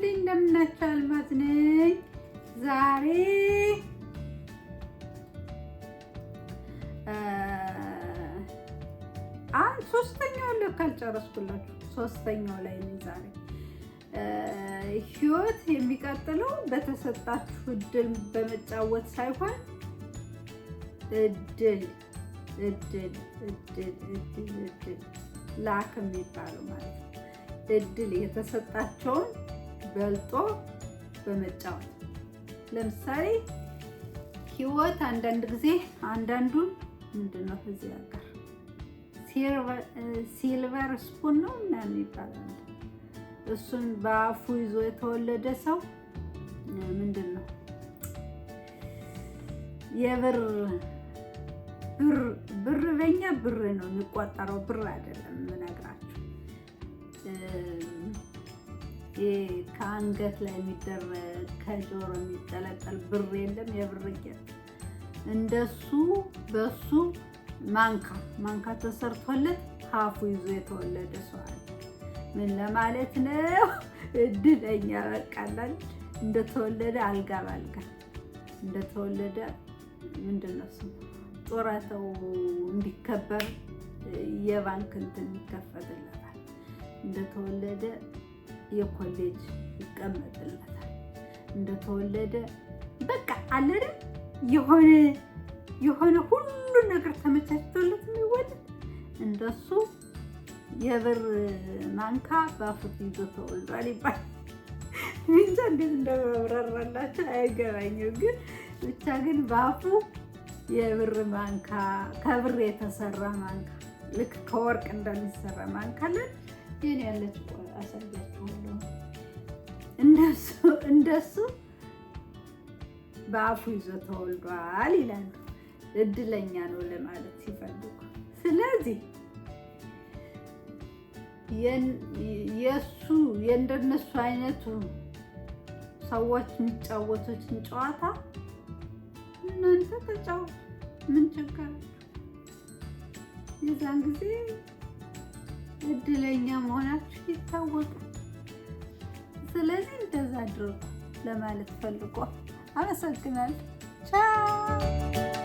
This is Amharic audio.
ይስጥልኝ። እንደምናችሁ አልማዝ ነኝ። ዛሬ ሶስተኛው ላይ ካልጨረስኩላችሁ ሶስተኛው ላይ ነኝ ዛሬ። ህይወት የሚቀጥለው በተሰጣችሁ እድል በመጫወት ሳይሆን እድል ላክ የሚባለው ማለት ነው። እድል የተሰጣቸውን በልጦ በመጫወት ለምሳሌ ህይወት አንዳንድ ጊዜ አንዳንዱን ምንድነው እዚህ ሀገር ሲልቨር ስፑን ነው እና የሚባለው እሱን በአፉ ይዞ የተወለደ ሰው ምንድነው የብር በኛ ብር ነው የሚቆጠረው፣ ብር አይደለም የምነግራችሁ። ከአንገት ላይ የሚደረግ ከጆሮ የሚጠለጠል ብር የለም፣ የብር ጌጥ እንደሱ በሱ ማንካ ተሰርቶለት ሀፉ ይዞ የተወለደ ሰው አለ። ምን ለማለት ነው? እድለኛ በቃላል እንደተወለደ አልጋ ባልጋ እንደተወለደ ምንድነው እሱ ጡረታው እንዲከበር የባንክ እንትን ይከፈትለታል። እንደተወለደ የኮሌጅ ይቀመጥለታል። እንደተወለደ በቃ አለ የሆነ ሁሉ ነገር ተመቻችቶለት የሚወለድ እንደሱ የብር ማንካ ባፉት ይዞ ተወልዷል ይባላል። እንጃ እንዴት እንደማብራራላችሁ አይገባኝም። ግን ብቻ ግን ባፉ የብር ማንካ ከብር የተሰራ ማንካ ልክ ከወርቅ እንደሚሰራ ማንካ አለ። የኔ ያለች አሳያችኋለሁ። እንደሱ በአፉ ይዞ ተወልዷል ይላሉ። እድለኛ ነው ለማለት ሲፈልጉ። ስለዚህ የእንደነሱ አይነቱ ሰዎች የሚጫወቱትን ጨዋታ እናንተ ተጫወቱ። ምን ችግር? የዛን ጊዜ እድለኛ መሆናችሁ ይታወቃል። ስለዚህ እንደዛ አድርጉ ለማለት ፈልጎ። አመሰግናለሁ። ቻው